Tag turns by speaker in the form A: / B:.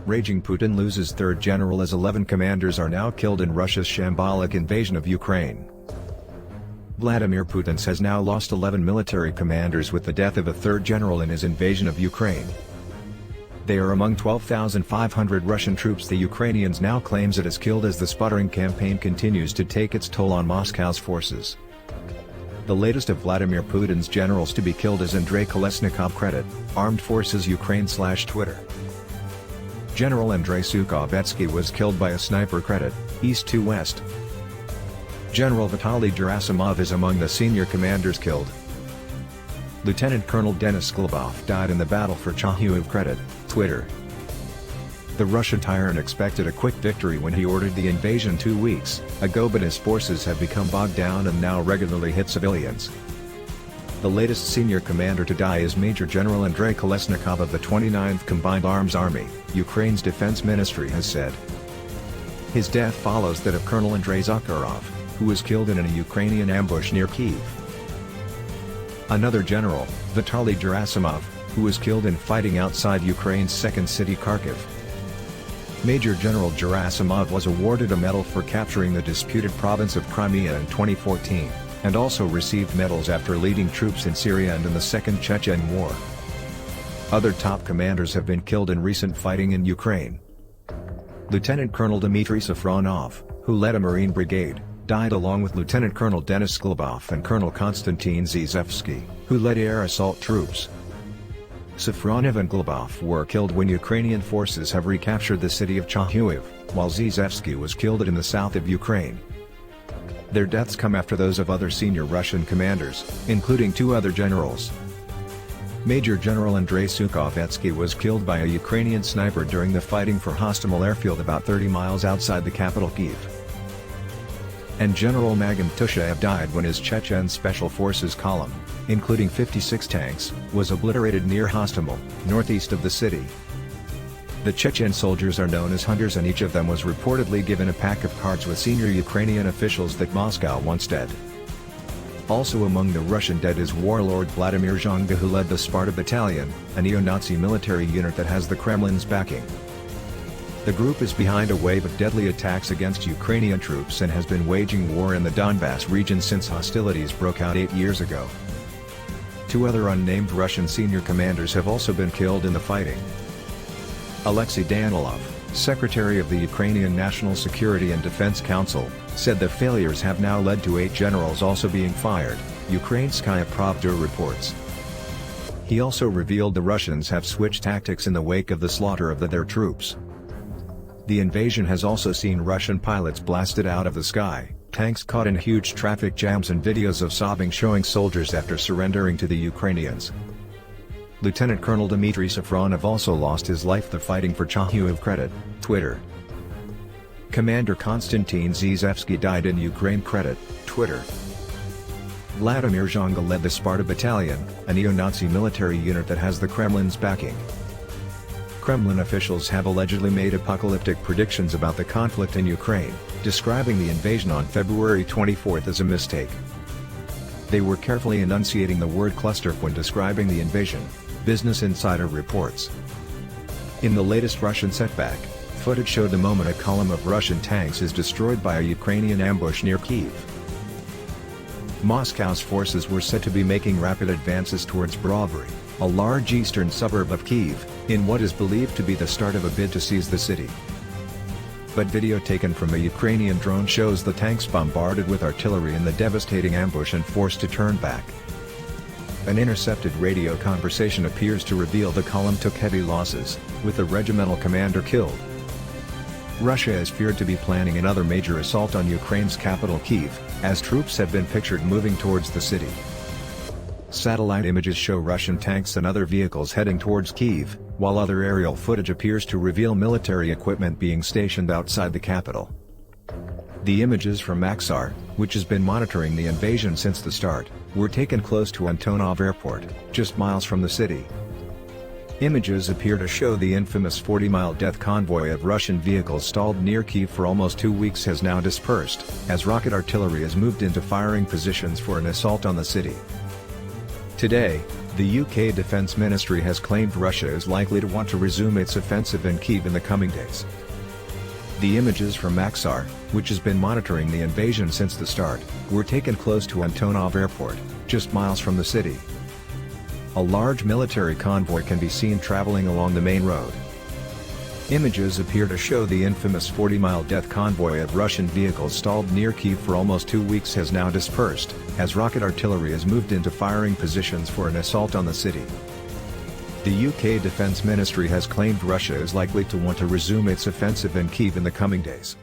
A: Raging Putin loses third general as 11 commanders are now killed in Russia's shambolic invasion of Ukraine. Vladimir Putin has now lost 11 military commanders with the death of a third general in his invasion of Ukraine. They are among 12,500 Russian troops the Ukrainians now claims it has killed as the spluttering campaign continues to take its toll on Moscow's forces. The latest of Vladimir Putin's generals to be killed is Andrei Kolesnikov. Credit, Armed Forces Ukraine/Twitter. General Andrei Zakharov was killed by a sniper. Credit, East to West. General Vitaly Gerasimov is among the senior commanders killed. Lieutenant Colonel Denis Glebov died in the battle for Kyiv. Credit, Twitter. The Russian tyrant expected a quick victory when he ordered the invasion 2 weeks ago, but his forces have become bogged down and now regularly hit civilians. The latest senior commander to die is Major General Andrei Kolesnikov of the 29th Combined Arms Army, Ukraine's defense ministry has said. His death follows that of Colonel Andrei Zakharov, who was killed in a Ukrainian ambush near Kyiv. Another general, Vitaly Gerasimov, who was killed in fighting outside Ukraine's second city Kharkiv. Major General Gerasimov was awarded a medal for capturing the disputed province of Crimea in 2014, and also received medals after leading troops in Syria and in the Second Chechen War. Other top commanders have been killed in recent fighting in Ukraine. Lieutenant Colonel Dmitry Safronov, who led a Marine brigade, died along with Lieutenant Colonel Denis Glebov and Colonel Konstantin Zizevsky, who led air assault troops. Safronov and Glebov were killed when Ukrainian forces have recaptured the city of Kyiv, while Zizevsky was killed in the south of Ukraine. Their deaths come after those of other senior Russian commanders, including 2 other generals. Major General Andrei Zakharov was killed by a Ukrainian sniper during the fighting for Hostomel airfield about 30 miles outside the capital Kyiv. And General Magom Tushayev died when his Chechen Special Forces column, including 56 tanks, was obliterated near Hostomel, northeast of the city. The Chechen soldiers are known as hunters, and each of them was reportedly given a pack of cards with senior Ukrainian officials that Moscow wants dead. Also among the Russian dead is warlord Vladimir Zhanga, who led the Sparta Battalion, a neo-Nazi military unit that has the Kremlin's backing. The group is behind a wave of deadly attacks against Ukrainian troops and has been waging war in the Donbass region since hostilities broke out 8 years ago. 2 other unnamed Russian senior commanders have also been killed in the fighting. Alexei Danilov, Secretary of the Ukrainian National Security and Defense Council, said the failures have now led to 8 generals also being fired, Ukrainskaya Pravda reports. He also revealed the Russians have switched tactics in the wake of the slaughter of their troops. The invasion has also seen Russian pilots blasted out of the sky, tanks caught in huge traffic jams, and videos of sobbing showing soldiers after surrendering to the Ukrainians. Lieutenant Colonel Dmitry Safronov also lost his life fighting for Kyiv. Credit, Twitter. Commander Konstantin Zizevsky died in Ukraine. Credit, Twitter. Vladimir Zhanga led the Sparta Battalion, a neo-Nazi military unit that has the Kremlin's backing. Kremlin officials have allegedly made apocalyptic predictions about the conflict in Ukraine, describing the invasion on February 24 as a mistake. They were carefully enunciating the word cluster when describing the invasion, Business Insider reports. In the latest Russian setback, footage showed the moment a column of Russian tanks is destroyed by a Ukrainian ambush near Kyiv. Moscow's forces were said to be making rapid advances towards Brovary, a large eastern suburb of Kyiv, in what is believed to be the start of a bid to seize the city. But video taken from a Ukrainian drone shows the tanks bombarded with artillery in the devastating ambush and forced to turn back. An intercepted radio conversation appears to reveal the column took heavy losses, with the regimental commander killed. Russia is feared to be planning another major assault on Ukraine's capital Kyiv, as troops have been pictured moving towards the city. Satellite images show Russian tanks and other vehicles heading towards Kyiv, while other aerial footage appears to reveal military equipment being stationed outside the capital. The images from Maxar, which has been monitoring the invasion since the start, were taken close to Antonov Airport, just miles from the city. Images appear to show the infamous 40-mile death convoy of Russian vehicles stalled near Kyiv for almost 2 weeks has now dispersed, as rocket artillery has moved into firing positions for an assault on the city. Today, the UK Defence Ministry has claimed Russia is likely to want to resume its offensive in Kyiv in the coming days. The images from Maxar, which has been monitoring the invasion since the start, were taken close to Antonov Airport, just miles from the city. A large military convoy can be seen traveling along the main road. Images appear to show the infamous 40-mile death convoy of Russian vehicles stalled near Kyiv for almost 2 weeks has now dispersed, as rocket artillery has moved into firing positions for an assault on the city. The UK Defence Ministry has claimed Russia is likely to want to resume its offensive in Kyiv in the coming days.